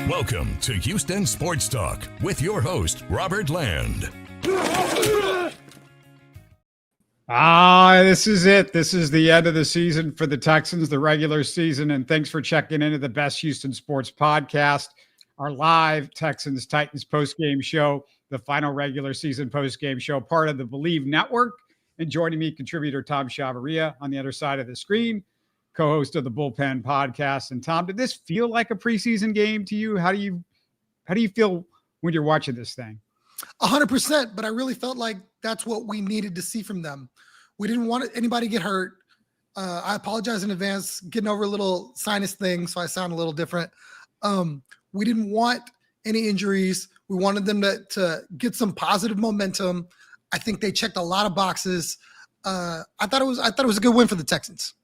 Welcome to Houston Sports Talk with your host, Robert Land. This is it. This is the end of the season for the Texans, the regular season. And thanks for checking into the best Houston sports podcast, our live Texans-Titans postgame show, the final regular season postgame show, part of the Bleav network. And joining me, contributor Tom Chavarria on the other side of the screen, co-host of the Bullpen podcast. And Tom, did this feel like a preseason game to you? How do you feel when you're watching this thing? 100%, but I really felt like that's what we needed to see from them. We didn't want anybody to get hurt. I apologize in advance, getting over a little sinus thing, so I sound a little different. We didn't want any injuries. We wanted them to get some positive momentum. I think they checked a lot of boxes. I thought it was a good win for the Texans.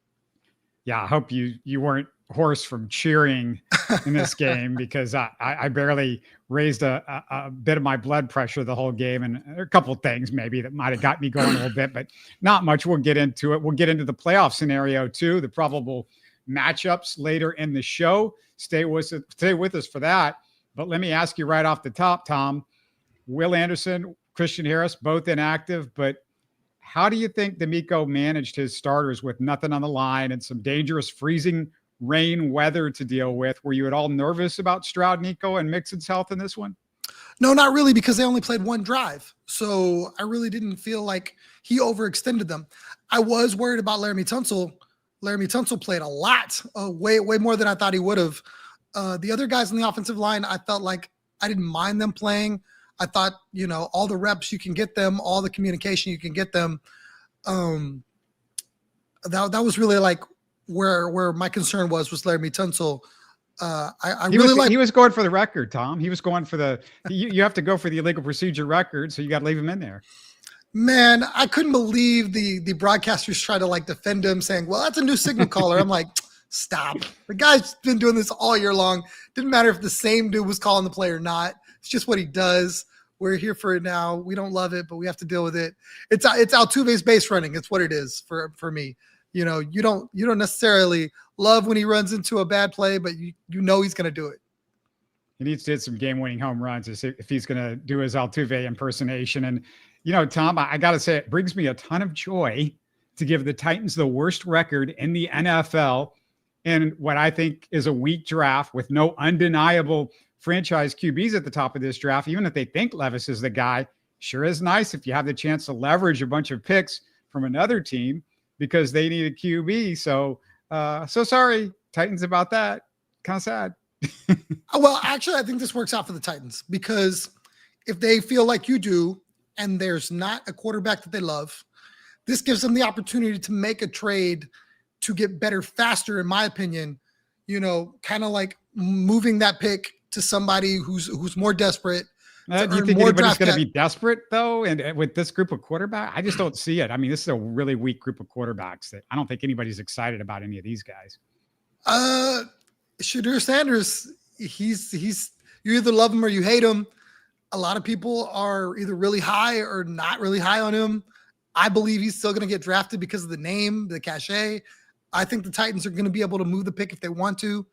Yeah, I hope you weren't hoarse from cheering in this game because I barely raised a bit of my blood pressure the whole game. And there are a couple of things maybe that might have got me going a little bit, but not much. We'll get into it. We'll get into the playoff scenario too, the probable matchups later in the show. Stay with us for that. But let me ask you right off the top, Tom, Will Anderson, Christian Harris, both inactive, but how do you think D'Amico managed his starters with nothing on the line and some dangerous freezing rain weather to deal with? Were you at all nervous about Stroud, Nico, and Mixon's health in this one? No, not really, because they only played one drive. So I really didn't feel like he overextended them. I was worried about Laramie Tunsil. Laramie Tunsil played a lot, way more than I thought he would have. The other guys on the offensive line, I felt like I didn't mind them playing. I thought, all the reps you can get them, all the communication you can get them. That was really like where my concern was Laramie Tunsil. He was going for the record, Tom. He was going for you have to go for the illegal procedure record, so you got to leave him in there. Man, I couldn't believe the broadcasters try to defend him, saying, well, that's a new signal caller. I'm like, stop. The guy's been doing this all year long. Didn't matter if the same dude was calling the play or not. It's just what he does. We're here for it now. We don't love it, but we have to deal with it. It's Altuve's base running. It's what it is for me. You don't necessarily love when he runs into a bad play, but you know he's going to do it. He needs to hit some game-winning home runs if he's going to do his Altuve impersonation. And, Tom, I got to say, it brings me a ton of joy to give the Titans the worst record in the NFL in what I think is a weak draft with no undeniable franchise QBs at the top of this draft. Even if they think Levis is the guy, sure is nice if you have the chance to leverage a bunch of picks from another team because they need a QB. So sorry, Titans, about that. Kind of sad. Well, actually, I think this works out for the Titans because if they feel like you do and there's not a quarterback that they love, this gives them the opportunity to make a trade to get better faster, in my opinion, kind of like moving that pick to somebody who's more desperate. Do you think anybody's going to be desperate, though? And with this group of quarterbacks, I just don't see it. I mean, this is a really weak group of quarterbacks that I don't think anybody's excited about any of these guys. Shadur Sanders, he's you either love him or you hate him. A lot of people are either really high or not really high on him. I Bleav he's still going to get drafted because of the name, the cachet. I think the Titans are going to be able to move the pick if they want to.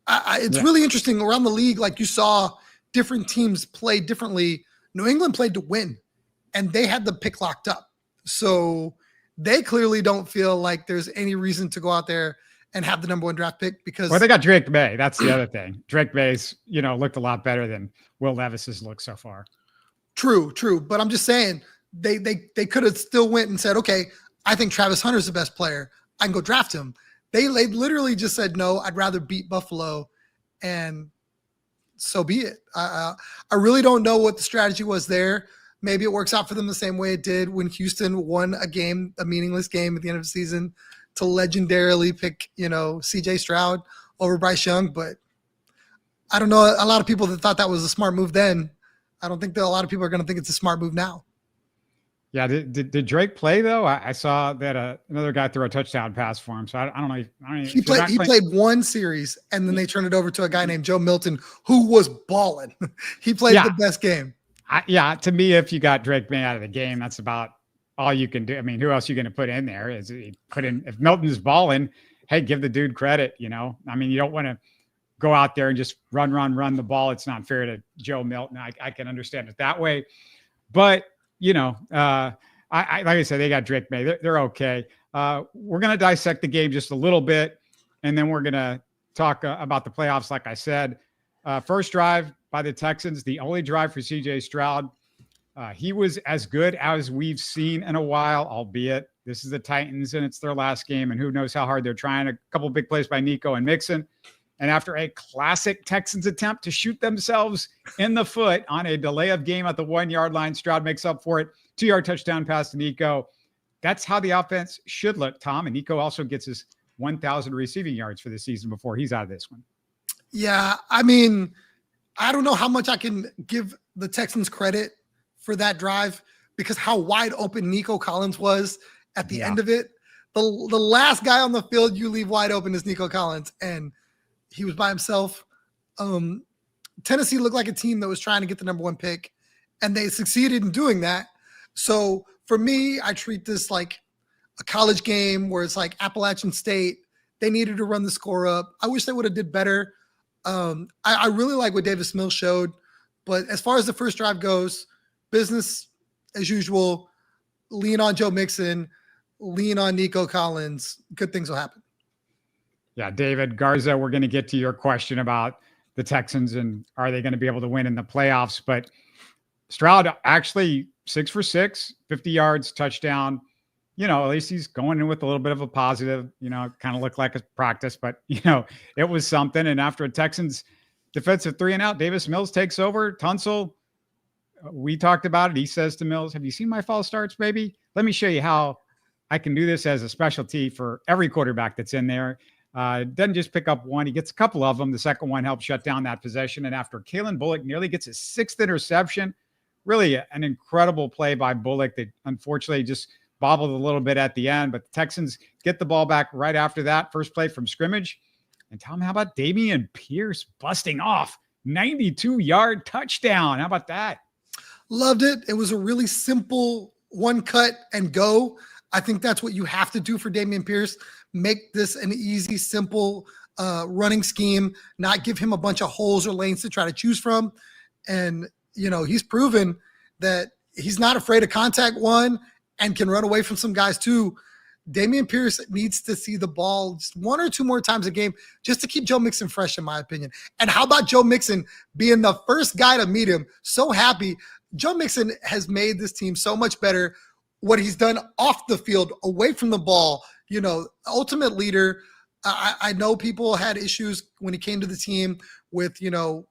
It's really interesting around the league. Like you saw different teams play differently. New England played to win and they had the pick locked up. So they clearly don't feel like there's any reason to go out there and have the number one draft pick because they got Drake May. That's the other thing. Drake May's, looked a lot better than Will Levis's look so far. True. But I'm just saying they could have still went and said, okay, I think Travis Hunter's the best player. I can go draft him. They literally just said, no, I'd rather beat Buffalo, and so be it. I really don't know what the strategy was there. Maybe it works out for them the same way it did when Houston won a meaningless game at the end of the season to legendarily pick, CJ Stroud over Bryce Young. But I don't know, a lot of people that thought that was a smart move then, I don't think that a lot of people are going to think it's a smart move now. Yeah, did Drake play though? I saw that another guy threw a touchdown pass for him. So I don't know. He played one series, and then they turned it over to a guy named Joe Milton, who was balling. He played the best game. To me, if you got Drake May out of the game, that's about all you can do. I mean, who else are you going to put in there? If Milton is balling, hey, give the dude credit. I mean, you don't want to go out there and just run the ball. It's not fair to Joe Milton. I can understand it that way. But, I like I said, they got Drake May. They're okay. We're going to dissect the game just a little bit, and then we're going to talk about the playoffs, like I said. First drive by the Texans, the only drive for C.J. Stroud. He was as good as we've seen in a while, albeit this is the Titans and it's their last game, and who knows how hard they're trying. A couple big plays by Nico and Mixon. And after a classic Texans attempt to shoot themselves in the foot on a delay of game at the 1 yard line, Stroud makes up for it. 2-yard touchdown pass to Nico. That's how the offense should look, Tom. And Nico also gets his 1,000 receiving yards for the season before he's out of this one. Yeah, I mean, I don't know how much I can give the Texans credit for that drive because how wide open Nico Collins was at the end of it. The last guy on the field you leave wide open is Nico Collins, and he was by himself. Tennessee looked like a team that was trying to get the number 1 pick, and they succeeded in doing that. So for me, I treat this like a college game where it's like Appalachian State. They needed to run the score up. I wish they would have did better. I really like what Davis Mills showed, but as far as the first drive goes, business as usual. Lean on Joe Mixon, lean on Nico Collins. Good things will happen. Yeah, David Garza, we're going to get to your question about the Texans and are they going to be able to win in the playoffs. But Stroud actually 6 for 6, 50 yards, touchdown. At least he's going in with a little bit of a positive, it kind of looked like a practice, but, it was something. And after a Texans defensive 3-and-out, Davis Mills takes over. Tunsil, we talked about it. He says to Mills, have you seen my false starts, baby? Let me show you how I can do this as a specialty for every quarterback that's in there. Doesn't just pick up one. He gets a couple of them. The second one helps shut down that possession. And after Kalen Bullock nearly gets his 6th interception, really an incredible play by Bullock that unfortunately just bobbled a little bit at the end. But the Texans get the ball back right after that. First play from scrimmage. And Tom, how about Dameon Pierce busting off 92-yard touchdown? How about that? Loved it. It was a really simple one cut and go. I think that's what you have to do for Dameon Pierce. Make this an easy, simple running scheme, not give him a bunch of holes or lanes to try to choose from. And, he's proven that he's not afraid of contact, one, and can run away from some guys too. Dameon Pierce needs to see the ball just 1 or 2 more times a game just to keep Joe Mixon fresh, in my opinion. And how about Joe Mixon being the first guy to meet him? So happy. Joe Mixon has made this team so much better. What he's done off the field, away from the ball, ultimate leader. I know people had issues when he came to the team with,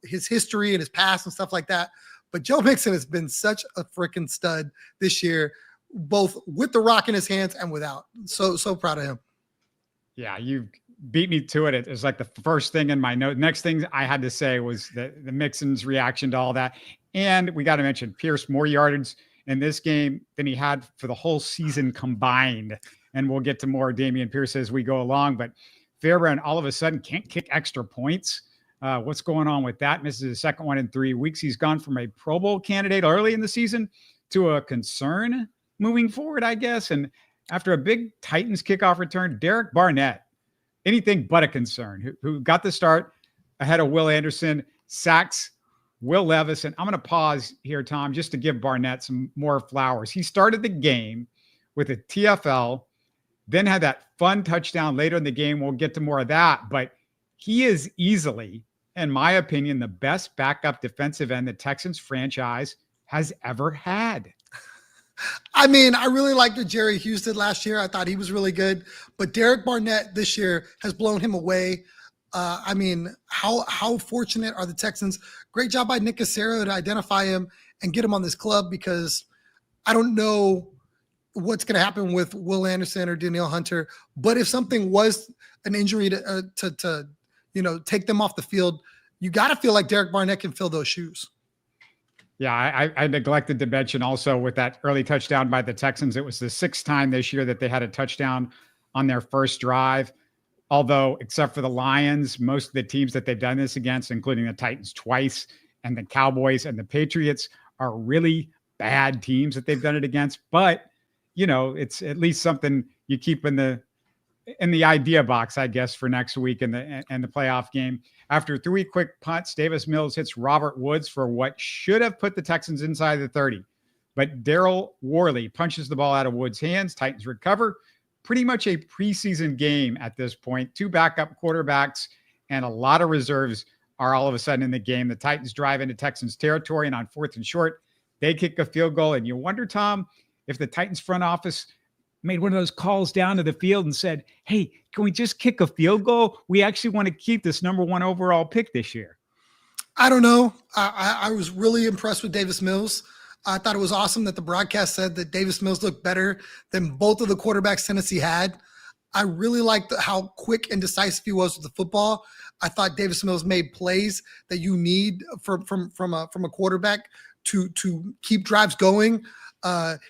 his history and his past and stuff like that. But Joe Mixon has been such a freaking stud this year, both with the rock in his hands and without. So proud of him. Yeah, you beat me to it. It was like the first thing in my note. Next thing I had to say was the Mixon's reaction to all that. And we got to mention Pierce, more yardage in this game than he had for the whole season combined. And we'll get to more Dameon Pierce as we go along. But Fairbairn all of a sudden can't kick extra points. What's going on with that? Misses his second one in 3 weeks. He's gone from a Pro Bowl candidate early in the season to a concern moving forward, I guess. And after a big Titans kickoff return, Derek Barnett, anything but a concern, who got the start ahead of Will Anderson, sacks Will Levis. And I'm going to pause here, Tom, just to give Barnett some more flowers. He started the game with a TFL, then had that fun touchdown later in the game. We'll get to more of that, but he is easily, in my opinion, the best backup defensive end the Texans franchise has ever had. I mean, I really liked what Jerry Hughes did last year. I thought he was really good, but Derek Barnett this year has blown him away. I mean, how fortunate are the Texans? Great job by Nick Cassero to identify him and get him on this club, because I don't know what's going to happen with Will Anderson or Danielle Hunter, but if something was an injury to take them off the field, you got to feel like Derek Barnett can fill those shoes. Yeah, I neglected to mention also with that early touchdown by the Texans, it was the 6th time this year that they had a touchdown on their first drive. Although, except for the Lions, most of the teams that they've done this against, including the Titans twice and the Cowboys and the Patriots, are really bad teams that they've done it against. But, it's at least something you keep in the in the idea box, I guess, for next week in the playoff game. After 3 quick punts, Davis Mills hits Robert Woods for what should have put the Texans inside the 30. But Daryl Worley punches the ball out of Woods' hands. Titans recover. Pretty much a preseason game at this point. 2 backup quarterbacks and a lot of reserves are all of a sudden in the game. The Titans drive into Texans territory, and on 4th and short, they kick a field goal. And you wonder, Tom, if the Titans front office made one of those calls down to the field and said, hey, can we just kick a field goal? We actually want to keep this number 1 overall pick this year. I don't know. I was really impressed with Davis Mills. I thought it was awesome that the broadcast said that Davis Mills looked better than both of the quarterbacks Tennessee had. I really liked how quick and decisive he was with the football. I thought Davis Mills made plays that you need from a quarterback to keep drives going.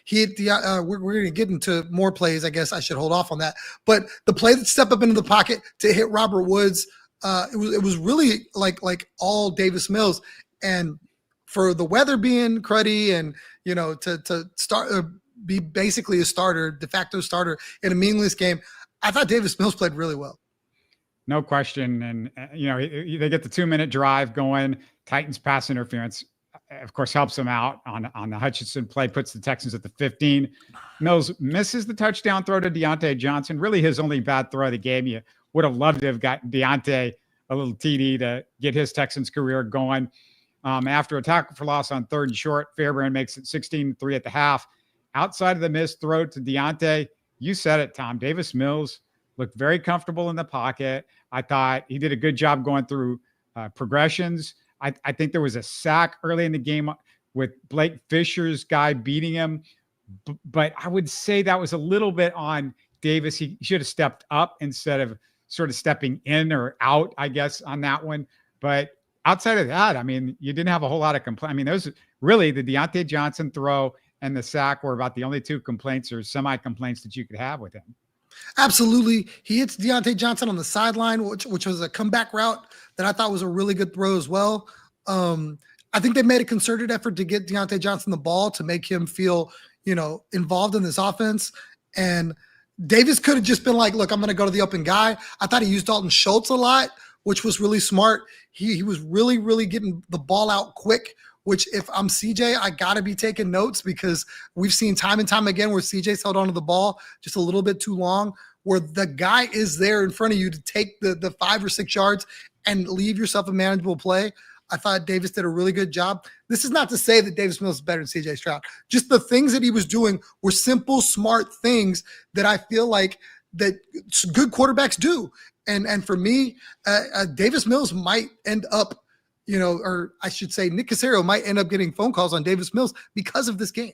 He hit the we're going to get into more plays. I guess I should hold off on that. But the play that stepped up into the pocket to hit Robert Woods, it was really like all Davis Mills. And for the weather being cruddy and, to start be basically a starter, de facto starter in a meaningless game, I thought Davis Mills played really well. No question. And, they get the 2-minute drive going. Titans pass interference, of course, helps them out on the Hutchinson play, puts the Texans at the 15. Mills misses the touchdown throw to Deontay Johnson, really his only bad throw of the game. You would have loved to have gotten Deontay a little TD to get his Texans career going. After a tackle for loss on 3rd and short, Fairbairn makes it 16-3 at the half. Outside of the missed throw to Deontay, you said it, Tom. Davis Mills looked very comfortable in the pocket. I thought he did a good job going through progressions. I think there was a sack early in the game with Blake Fisher's guy beating him. But I would say that was a little bit on Davis. He should have stepped up instead of sort of stepping in or out, I guess, on that one. But outside of that, I mean, you didn't have a whole lot of complaints. I mean, those really the Deontay Johnson throw and the sack were about the only 2 complaints or semi-complaints that you could have with him. Absolutely. He hits Deontay Johnson on the sideline, which was a comeback route that I thought was a really good throw as well. I think they made a concerted effort to get Deontay Johnson the ball to make him feel, involved in this offense. And Davis could have just been like, look, I'm going to go to the open guy. I thought he used Dalton Schultz a lot, which was really smart. He was really, really getting the ball out quick, which if I'm CJ, I got to be taking notes because we've seen time and time again where CJ's held onto the ball just a little bit too long, where the guy is there in front of you to take the 5 or 6 yards and leave yourself a manageable play. I thought Davis did a really good job. This is not to say that Davis Mills is better than CJ Stroud. Just the things that he was doing were simple, smart things that I feel like that good quarterbacks do. And for me, Davis Mills might end up, or I should say Nick Caserio might end up getting phone calls on Davis Mills because of this game.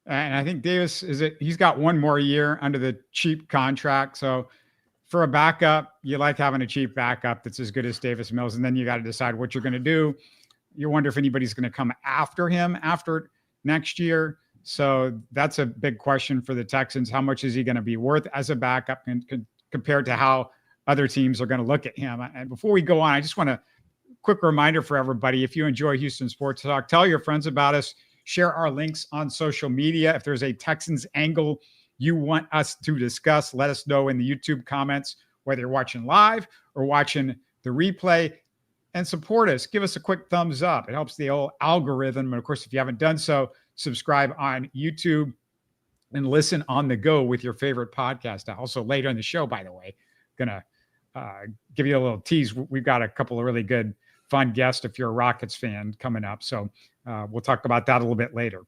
And I think Davis he's got 1 more year under the cheap contract. So for a backup, you like having a cheap backup that's as good as Davis Mills. And then you got to decide what you're going to do. You wonder if anybody's going to come after him after next year. So that's a big question for the Texans. How much is he going to be worth as a backup compared to how other teams are going to look at him? And before we go on, I just want to quick reminder for everybody. If you enjoy Houston Sports Talk, tell your friends about us, share our links on social media. If there's a Texans angle you want us to discuss, let us know in the YouTube comments, whether you're watching live or watching the replay, and support us. Give us a quick thumbs up. It helps the old algorithm. And of course, if you haven't done so, subscribe on YouTube and listen on the go with your favorite podcast. Also later in the show, by the way, gonna give you a little tease. We've got a couple of really good, fun guests if you're a Rockets fan coming up. So we'll talk about that a little bit later.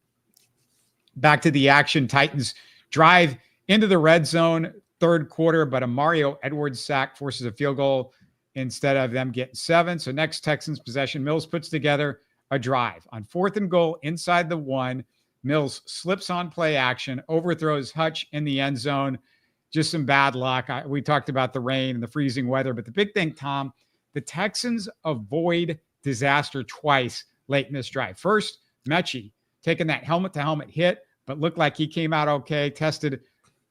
Back to the action. Titans drive into the red zone, 3rd quarter, but a Mario Edwards sack forces a field goal instead of them getting 7. So next Texans possession, Mills puts together a drive. On 4th and goal inside the 1, Mills slips on play action, overthrows Hutch in the end zone. Just some bad luck. We talked about the rain and the freezing weather, but the big thing, Tom, the Texans avoid disaster twice late in this drive. First, Mechie taking that helmet-to-helmet hit, but looked like he came out okay, tested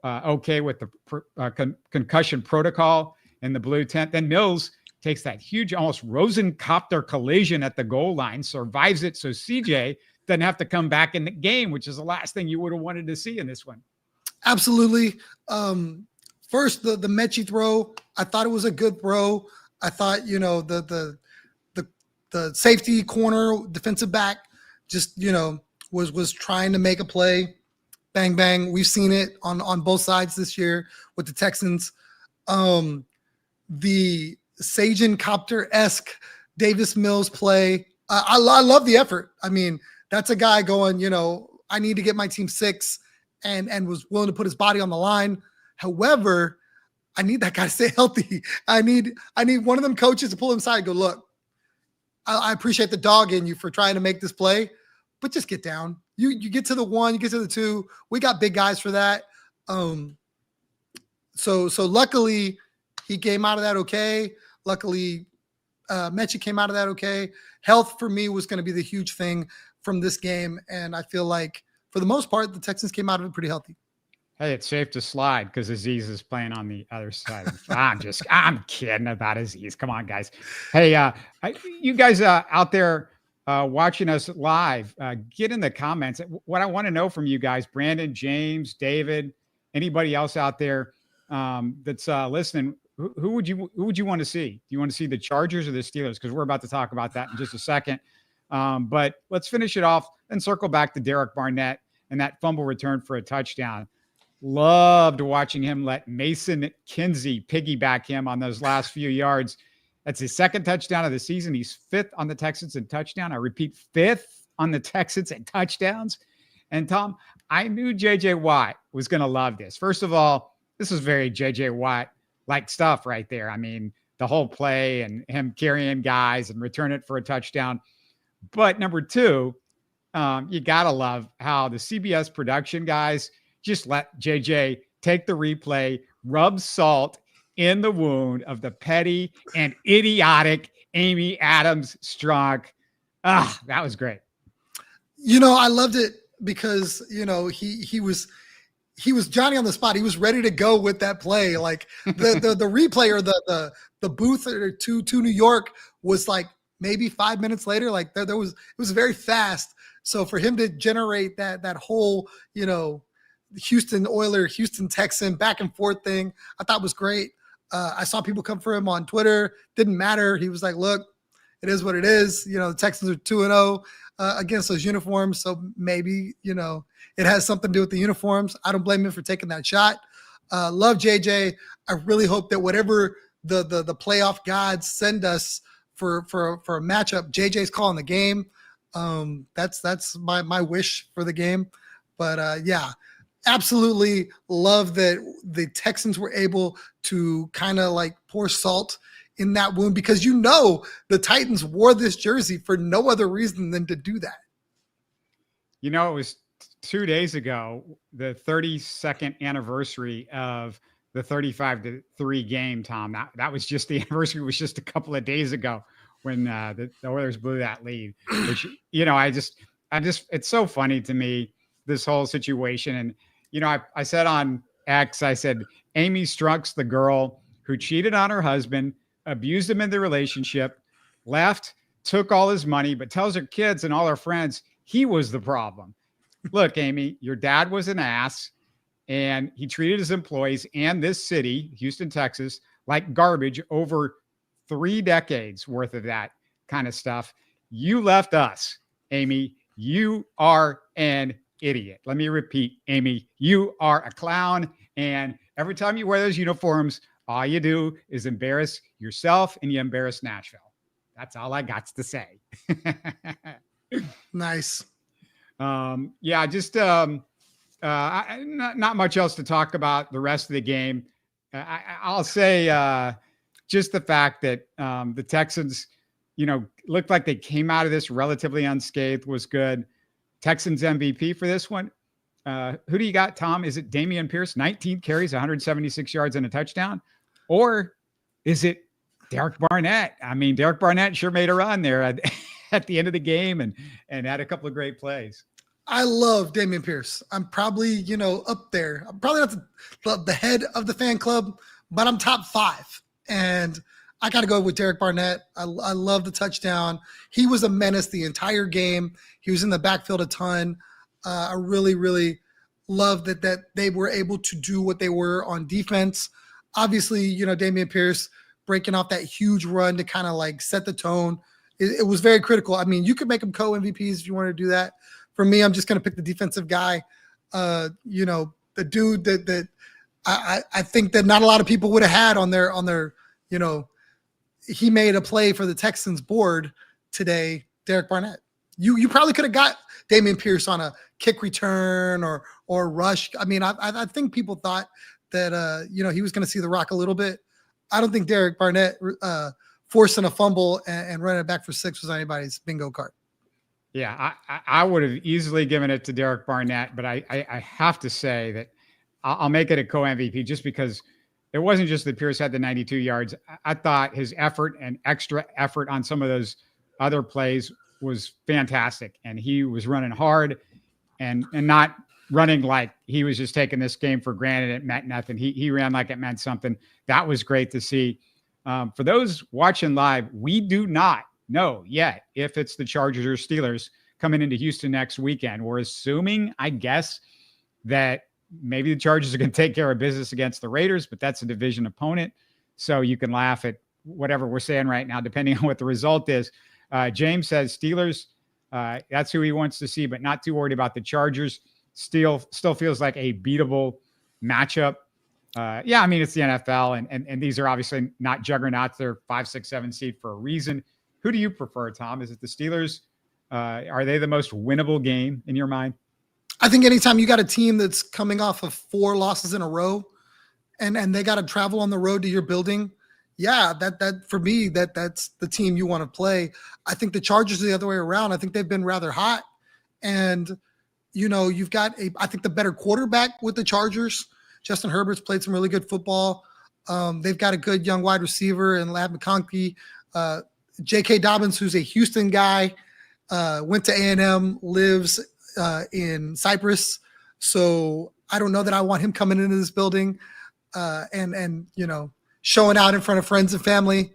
okay with the concussion protocol in the blue tent. Then Mills takes that huge, almost Rosenkopter collision at the goal line, survives it so CJ doesn't have to come back in the game, which is the last thing you would have wanted to see in this one. Absolutely. first the Mechie throw, I thought it was a good throw. I thought, the safety corner defensive back just, was trying to make a play. Bang, bang. We've seen it on both sides this year with the Texans. The Sajin Copter-esque Davis Mills play. I love the effort. I mean, that's a guy going, I need to get my team 6 and was willing to put his body on the line. However, I need that guy to stay healthy. I need one of them coaches to pull him aside and go, look, I appreciate the dog in you for trying to make this play, but just get down. You get to the 1, you get to the 2. We got big guys for that. So luckily he came out of that okay. Luckily, Mechie came out of that okay. Health for me was going to be the huge thing from this game, and I feel like for the most part, the Texans came out of it pretty healthy. Hey, it's safe to slide because Aziz is playing on the other side. I'm kidding about Aziz. Come on, guys. Hey, you guys out there watching us live, get in the comments. What I want to know from you guys, Brandon, James, David, anybody else out there that's listening, who would you want to see? Do you want to see the Chargers or the Steelers? Because we're about to talk about that in just a second. But let's finish it off and circle back to Derek Barnett and that fumble return for a touchdown. Loved watching him let Mason Kinsey piggyback him on those last few yards. That's his 2nd touchdown of the season. He's 5th on the Texans in touchdown. I repeat, 5th on the Texans in touchdowns. And Tom, I knew J.J. Watt was going to love this. First of all, this is very J.J. Watt-like stuff right there. I mean, the whole play and him carrying guys and return it for a touchdown. But number 2, you got to love how the CBS production guys just let JJ take the replay, rub salt in the wound of the petty and idiotic Amy Adams-Strunk. That was great. I loved it because, he was Johnny on the spot. He was ready to go with that play. Like the replay or the booth to New York was like maybe 5 minutes later. Like it was very fast. So for him to generate that whole, Houston Oiler, Houston Texan back and forth thing, I thought was great. I saw people come for him on Twitter. Didn't matter. He was like, look, it is what it is. The Texans are 2-0 against those uniforms. So maybe, it has something to do with the uniforms. I don't blame him for taking that shot. Love JJ. I really hope that whatever the playoff gods send us for a matchup, JJ's calling the game. That's my wish for the game. But yeah, absolutely love that the Texans were able to kind of like pour salt in that wound because the Titans wore this jersey for no other reason than to do that. It was 2 days ago, the 32nd anniversary of the 35-3 game, Tom. That was just the anniversary was just a couple of days ago when the Oilers blew that lead, which, I just, it's so funny to me, this whole situation. And, I said on X, I said, Amy Strunk's the girl who cheated on her husband, abused him in the relationship, left, took all his money, but tells her kids and all her friends he was the problem. Look, Amy, your dad was an ass and he treated his employees and this city, Houston, Texas, like garbage over 3 decades worth of that kind of stuff. You left us, Amy. You are an idiot. Let me repeat, Amy, you are a clown. And every time you wear those uniforms, all you do is embarrass yourself and you embarrass Nashville. That's all I got to say. Nice. Yeah, just not much else to talk about the rest of the game. I'll say just the fact that the Texans, looked like they came out of this relatively unscathed was good. Texans MVP for this one. Who do you got, Tom? Is it Dameon Pierce, 19 carries, 176 yards and a touchdown? Or is it Derek Barnett? I mean, Derek Barnett sure made a run there at the end of the game and had a couple of great plays. I love Dameon Pierce. I'm probably, up there. I'm probably not the head of the fan club, but I'm top 5. And I got to go with Derek Barnett. I love the touchdown. He was a menace the entire game. He was in the backfield a ton. I really, really love that they were able to do what they were on defense. Obviously, Dameon Pierce breaking off that huge run to kind of like set the tone. It was very critical. I mean, you could make them co-MVPs if you want to do that. For me, I'm just going to pick the defensive guy. The dude that I think that not a lot of people would have had on their, he made a play for the Texans board today, Derek Barnett. You probably could have got Dameon Pierce on a kick return or rush. I mean, I think people thought that, he was going to see the rock a little bit. I don't think Derek Barnett forcing a fumble and running it back for 6 was anybody's bingo card. Yeah, I would have easily given it to Derek Barnett, but I have to say that I'll make it a co-MVP just because it wasn't just that Pierce had the 92 yards. I thought his effort and extra effort on some of those other plays was fantastic. And he was running hard and not running like he was just taking this game for granted. It meant nothing. He ran like it meant something. That was great to see. For those watching live, we do not know yet if it's the Chargers or Steelers coming into Houston next weekend. We're assuming, I guess, that maybe the Chargers are going to take care of business against the Raiders, but that's a division opponent. So you can laugh at whatever we're saying right now, depending on what the result is. James says Steelers, that's who he wants to see, but not too worried about the Chargers. Still feels like a beatable matchup. I mean, it's the NFL, and these are obviously not juggernauts. They're 5, 6, 7 seed for a reason. Who do you prefer, Tom? Is it the Steelers? Are they the most winnable game in your mind? I think anytime you got a team that's coming off of 4 losses in a row and they got to travel on the road to your building, that for me, that's the team you want to play. I think the Chargers are the other way around. I think they've been rather hot. And, you've got I think the better quarterback with the Chargers. Justin Herbert's played some really good football. They've got a good young wide receiver in Ladd McConkey. J.K. Dobbins, who's a Houston guy, went to A&M, lives in Cyprus. So I don't know that I want him coming into this building and showing out in front of friends and family.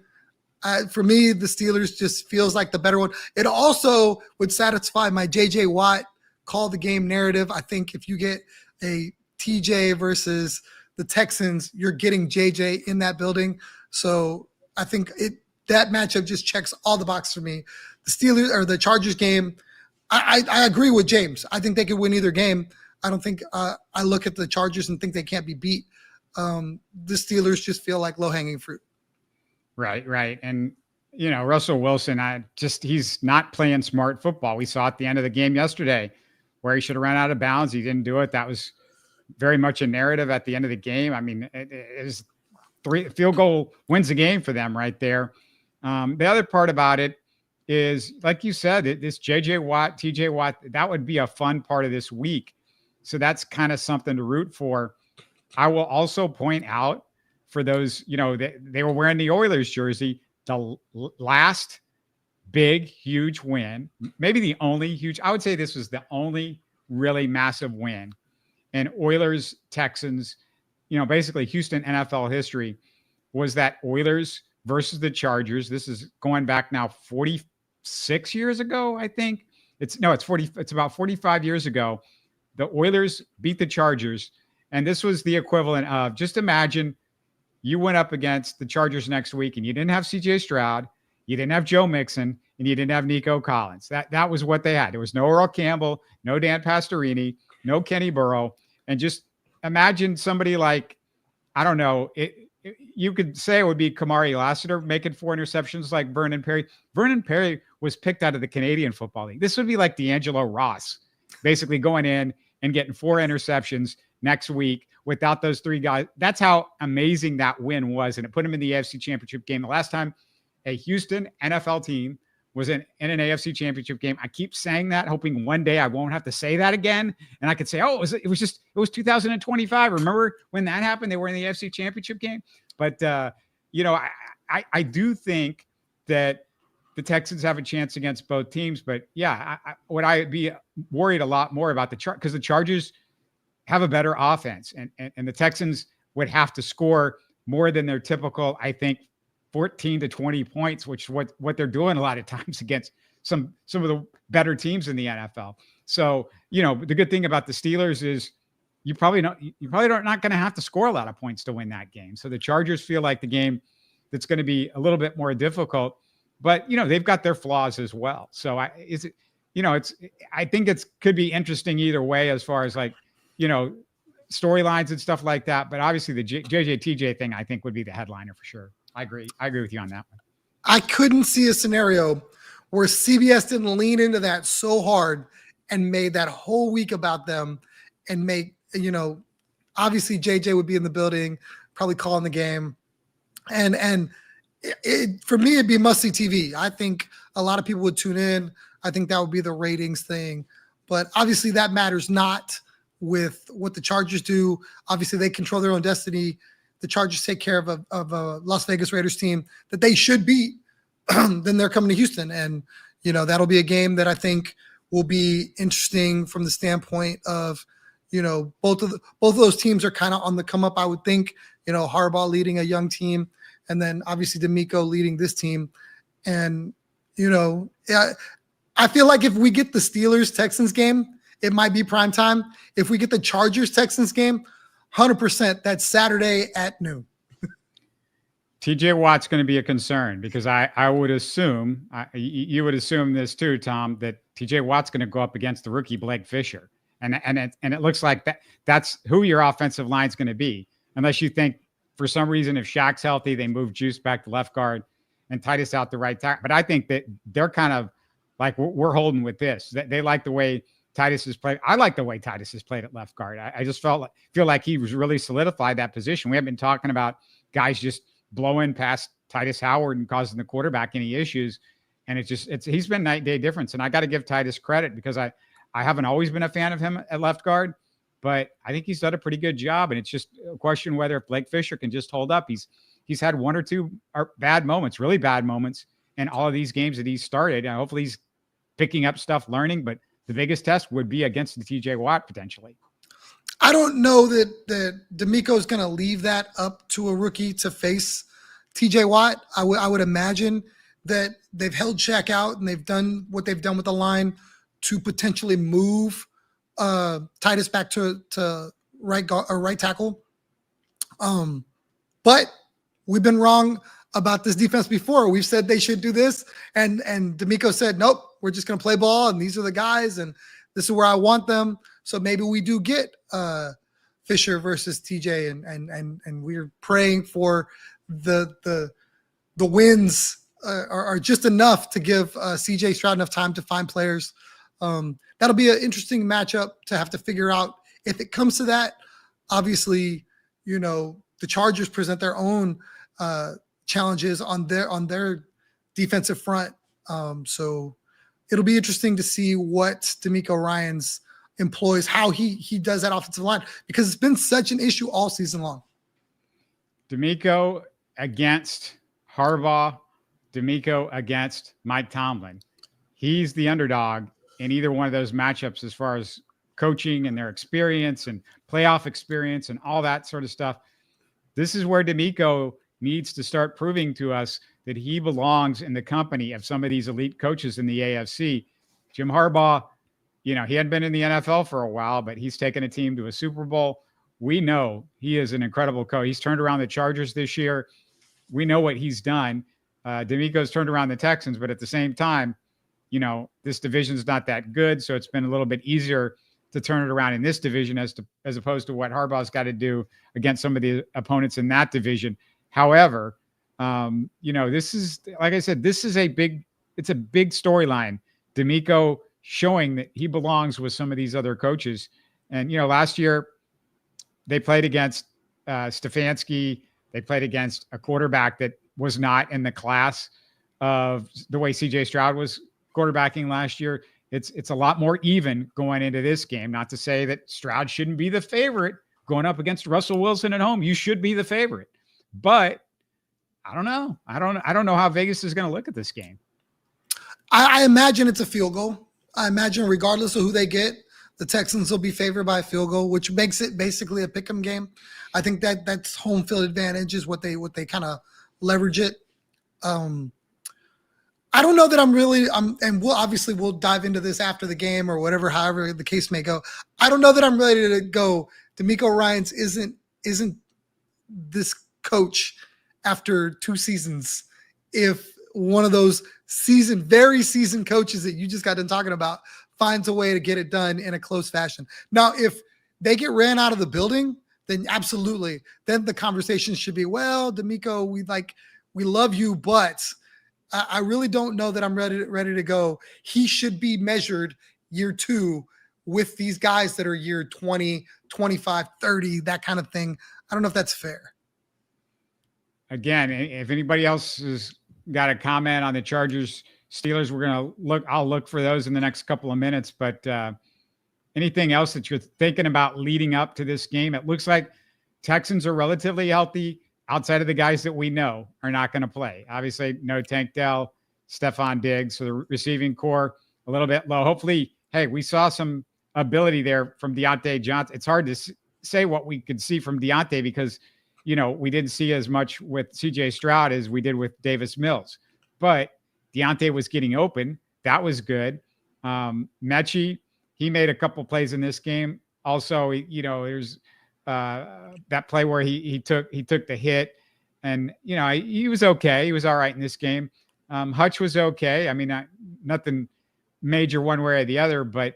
For me, the Steelers just feels like the better one. It also would satisfy my J.J. Watt call the game narrative. I think if you get a TJ versus the Texans, you're getting JJ in that building. So I think that matchup just checks all the boxes for me. The Steelers or the Chargers game, I agree with James. I think they could win either game. I don't think I look at the Chargers and think they can't be beat. The Steelers just feel like low-hanging fruit. Right. And, Russell Wilson, he's not playing smart football. We saw at the end of the game yesterday where he should have ran out of bounds. He didn't do it. That was very much a narrative at the end of the game. I mean, it is 3 field goal wins the game for them right there. The other part about it is, like you said, this JJ Watt, TJ Watt, that would be a fun part of this week. So that's kind of something to root for. I will also point out for those, they were wearing the Oilers jersey, the last big, huge win, maybe the only huge, I would say this was the only really massive win in Oilers, Texans, basically Houston NFL history, was that Oilers versus the Chargers. This is going back now 46 years ago, I think. It's about 45 years ago. The Oilers beat the Chargers, and this was the equivalent of, just imagine you went up against the Chargers next week and you didn't have CJ Stroud, you didn't have Joe Mixon, and you didn't have Nico Collins. That was what they had. There was no Earl Campbell, no Dan Pastorini, no Kenny Burrow. And just imagine somebody like, I don't know, you could say it would be Kamari Lassiter making 4 interceptions like Vernon Perry. Vernon Perry was picked out of the Canadian Football League. This would be like D'Angelo Ross, basically going in and getting 4 interceptions next week without those 3 guys. That's how amazing that win was. And it put him in the AFC Championship game. The last time a Houston NFL team was in an AFC Championship game. I keep saying that, hoping one day I won't have to say that again. And I could say, it was 2025. Remember when that happened? They were in the AFC Championship game. But, I do think that the Texans have a chance against both teams. But, would I be worried a lot more about because the Chargers have a better offense. And the Texans would have to score more than their typical, I think, 14 to 20 points, which is what they're doing a lot of times against some of the better teams in the NFL. So, the good thing about the Steelers is, you probably not going to have to score a lot of points to win that game. So the Chargers feel like the game that's going to be a little bit more difficult, but they've got their flaws as well. So I think it's could be interesting either way as far as storylines and stuff like that. But obviously the JJ TJ thing I think would be the headliner for sure. I agree with you on that one. I couldn't see a scenario where CBS didn't lean into that so hard and made that whole week about them and make, obviously JJ would be in the building, probably calling the game. And for me, it'd be must-see TV. I think a lot of people would tune in. I think that would be the ratings thing. But obviously that matters not with what the Chargers do. Obviously they control their own destiny. The Chargers take care of a Las Vegas Raiders team that they should beat. Then they're coming to Houston. And, that'll be a game that I think will be interesting from the standpoint of, both of those teams are kind of on the come up, I would think, Harbaugh leading a young team, and then obviously DeMeco leading this team. And, I feel like if we get the Steelers-Texans game, it might be prime time. If we get the Chargers-Texans game, 100% that's Saturday at noon. TJ Watt's going to be a concern because I would assume, you would assume this too, Tom, that TJ Watt's going to go up against the rookie Blake Fisher. And it looks like that's who your offensive line is going to be, unless you think for some reason if Shaq's healthy, they move Juice back to left guard and Titus out the right tackle. But I think that they're kind of like we're holding with this. They like the way Titus has played. I like the way Titus has played at left guard. I just feel like he was really solidified that position. We haven't been talking about guys just blowing past Titus Howard and causing the quarterback any issues. And he's been night and day difference. And I got to give Titus credit because I haven't always been a fan of him at left guard, but I think he's done a pretty good job. And it's just a question whether if Blake Fisher can just hold up. He's had one or two bad moments, really bad moments in all of these games that he's started. And hopefully he's picking up stuff, learning, but the biggest test would be against the TJ Watt potentially. I don't know that DeMeco is going to leave that up to a rookie to face TJ Watt. I would imagine that they've held Shaq out and they've done what they've done with the line to potentially move Titus back to right tackle. But we've been wrong about this defense before. We've said they should do this, and DeMeco said, nope, we're just going to play ball, and these are the guys, and this is where I want them. So maybe we do get Fisher versus TJ, and we're praying for the wins are just enough to give CJ Stroud enough time to find players. That'll be an interesting matchup to have to figure out if it comes to that. Obviously, the Chargers present their own challenges on their defensive front. So it'll be interesting to see what DeMeco Ryans employs, how he does that offensive line, because it's been such an issue all season long. DeMeco against Harbaugh, DeMeco against Mike Tomlin. He's the underdog in either one of those matchups as far as coaching and their experience and playoff experience and all that sort of stuff. This is where DeMeco needs to start proving to us that he belongs in the company of some of these elite coaches in the AFC. Jim Harbaugh, he hadn't been in the NFL for a while, but he's taken a team to a Super Bowl. We know he is an incredible coach. He's turned around the Chargers this year. We know what he's done. DeMeco's turned around the Texans, but at the same time, this division's not that good. So it's been a little bit easier to turn it around in this division as opposed to what Harbaugh's got to do against some of the opponents in that division. However, this is, like I said, it's a big storyline. DeMeco showing that he belongs with some of these other coaches. And, last year they played against Stefanski. They played against a quarterback that was not in the class of the way CJ Stroud was quarterbacking last year. It's a lot more even going into this game. Not to say that Stroud shouldn't be the favorite going up against Russell Wilson at home. You should be the favorite, but I don't know. I don't know how Vegas is going to look at this game. I imagine it's a field goal. I imagine regardless of who they get, the Texans will be favored by a field goal, which makes it basically a pick'em game. I think that's home field advantage is what they kind of leverage it. I don't know that and we'll dive into this after the game or whatever, however the case may go. I don't know that I'm ready to go DeMeco Ryans isn't this coach after 2 seasons. If one of those very seasoned coaches that you just got done talking about finds a way to get it done in a close fashion. Now, if they get ran out of the building, then absolutely. Then the conversation should be, well, DeMeco, we love you, but I really don't know that I'm ready to go. He should be measured year 2 with these guys that are year 20, 25, 30, that kind of thing. I don't know if that's fair. Again, if anybody else has got a comment on the Chargers Steelers, I'll look for those in the next couple of minutes. But anything else that you're thinking about leading up to this game? It looks like Texans are relatively healthy outside of the guys that we know are not going to play. Obviously, no Tank Dell, Stephon Diggs. So the receiving core a little bit low. Hopefully, hey, we saw some ability there from Deontay Johnson. It's hard to say what we could see from Deontay because, we didn't see as much with CJ Stroud as we did with Davis Mills. But Deontay was getting open. That was good. Mechie, he made a couple plays in this game. Also, there's that play where he took the hit, and he was okay. He was all right in this game. Hutch was okay. I mean, nothing major one way or the other. But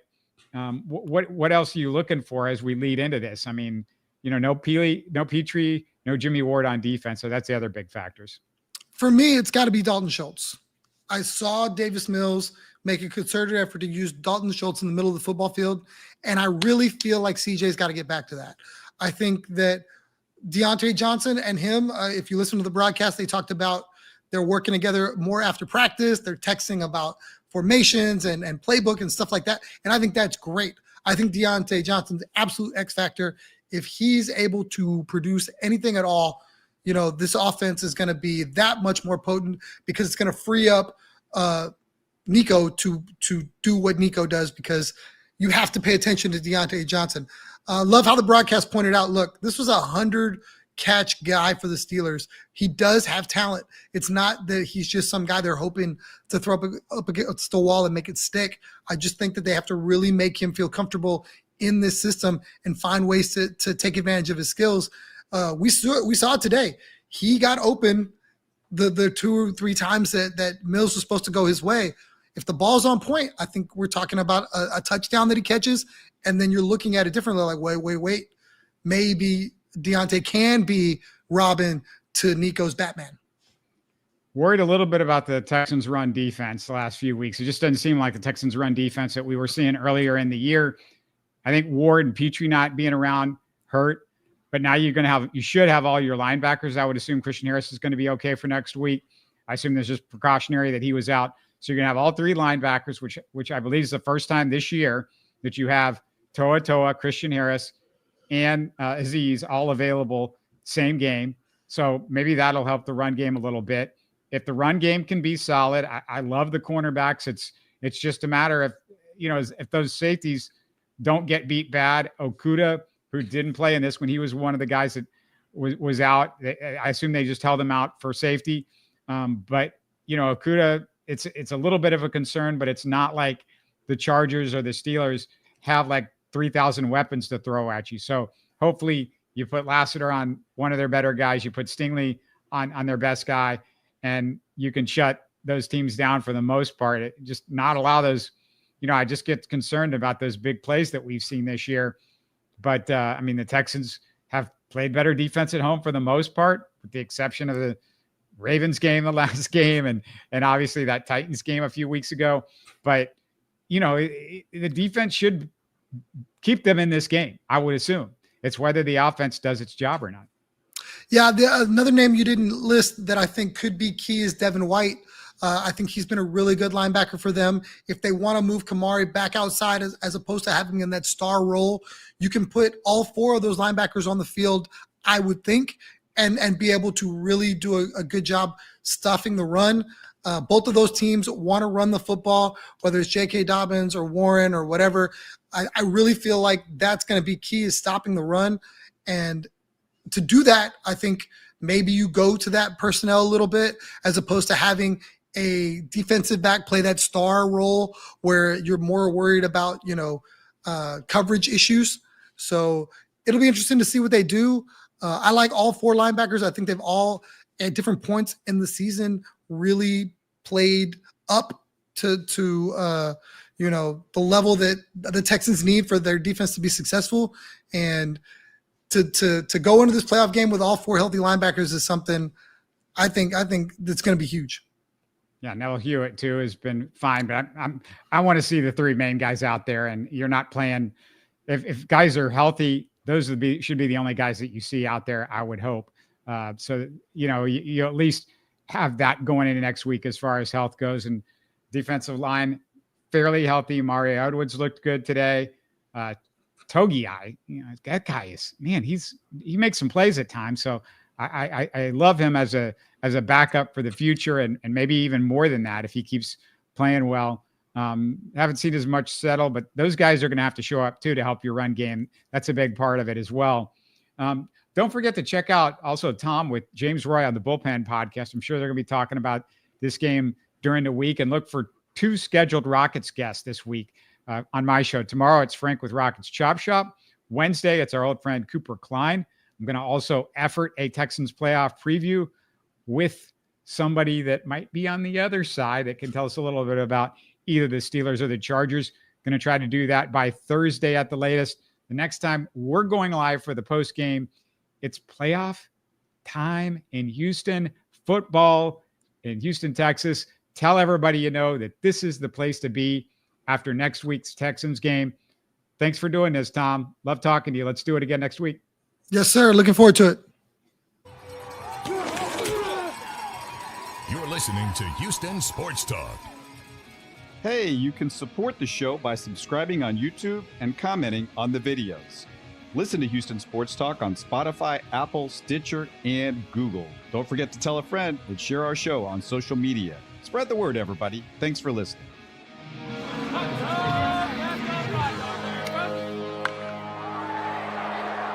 what else are you looking for as we lead into this? I mean, no Petrie, no Jimmy Ward on defense. So that's the other big factors. For me, it's got to be Dalton Schultz. I saw Davis Mills make a concerted effort to use Dalton Schultz in the middle of the football field, and I really feel like CJ's got to get back to that. I think that Deontay Johnson and him, if you listen to the broadcast, they talked about they're working together more after practice. They're texting about formations and playbook and stuff like that, and I think that's great. I think Deontay Johnson's absolute X factor. If he's able to produce anything at all, this offense is going to be that much more potent because it's going to free up Nico to do what Nico does, because you have to pay attention to Deontay Johnson. Love how the broadcast pointed out, look, this was 100-catch guy for the Steelers. He does have talent. It's not that he's just some guy they're hoping to throw up against the wall and make it stick. I just think that they have to really make him feel comfortable in this system and find ways to take advantage of his skills. We saw it today. He got open the 2 or 3 times that Mills was supposed to go his way. If the ball's on point, I think we're talking about a touchdown that he catches, and then you're looking at it differently, like, wait. Maybe Deontay can be Robin to Nico's Batman. Worried a little bit about the Texans' run defense the last few weeks. It just doesn't seem like the Texans' run defense that we were seeing earlier in the year. I think Ward and Petrie not being around hurt, but now you should have all your linebackers. I would assume Christian Harris is going to be okay for next week. I assume there's just precautionary that he was out. So you're going to have all 3 linebackers, which I believe is the first time this year that you have Toa, Christian Harris, and Aziz all available same game. So maybe that'll help the run game a little bit. If the run game can be solid, I love the cornerbacks. It's just a matter of, if those safeties don't get beat bad. Okudah, who didn't play in this when he was one of the guys that was out, I assume they just held him out for safety. But Okudah, it's a little bit of a concern, but it's not like the Chargers or the Steelers have like 3,000 weapons to throw at you. So hopefully you put Lassiter on one of their better guys, you put Stingley on their best guy, and you can shut those teams down for the most part. Just not allow those. I just get concerned about those big plays that we've seen this year. But, the Texans have played better defense at home for the most part, with the exception of the Ravens game, the last game, and obviously that Titans game a few weeks ago. But, the defense should keep them in this game, I would assume. It's whether the offense does its job or not. Yeah, another name you didn't list that I think could be key is Devin White. I think he's been a really good linebacker for them. If they want to move Kamari back outside as opposed to having him in that star role, you can put all 4 of those linebackers on the field, I would think, and be able to really do a good job stuffing the run. Both of those teams want to run the football, whether it's J.K. Dobbins or Warren or whatever. I really feel like that's going to be key, is stopping the run. And to do that, I think maybe you go to that personnel a little bit as opposed to having a defensive back play that star role where you're more worried about, coverage issues. So it'll be interesting to see what they do. I like all 4 linebackers. I think they've all at different points in the season really played up to the level that the Texans need for their defense to be successful. And to go into this playoff game with all 4 healthy linebackers is something I think that's going to be huge. Yeah, Neville Hewitt too has been fine, but I want to see the 3 main guys out there, and you're not playing. If guys are healthy, those should be the only guys that you see out there, I would hope. So you at least have that going into next week as far as health goes. And defensive line fairly healthy. Mario Edwards looked good today. Togiai, that guy is, man, he makes some plays at times. So I love him as a backup for the future, and maybe even more than that if he keeps playing well. Haven't seen as much settle, but those guys are going to have to show up too to help your run game. That's a big part of it as well. Don't forget to check out also Tom with James Roy on the Bullpen podcast. I'm sure they're going to be talking about this game during the week, and look for 2 scheduled Rockets guests this week on my show. Tomorrow it's Frank with Rockets Chop Shop. Wednesday it's our old friend Cooper Klein. I'm going to also effort a Texans playoff preview with somebody that might be on the other side that can tell us a little bit about either the Steelers or the Chargers. Going to try to do that by Thursday at the latest. The next time we're going live for the post game, it's playoff time in Houston, football in Houston, Texas. Tell everybody you know that this is the place to be after next week's Texans game. Thanks for doing this, Tom. Love talking to you. Let's do it again next week. Yes, sir. Looking forward to it. You're listening to Houston Sports Talk. Hey, you can support the show by subscribing on YouTube and commenting on the videos. Listen to Houston Sports Talk on Spotify, Apple, Stitcher, and Google. Don't forget to tell a friend and share our show on social media. Spread the word, everybody. Thanks for listening.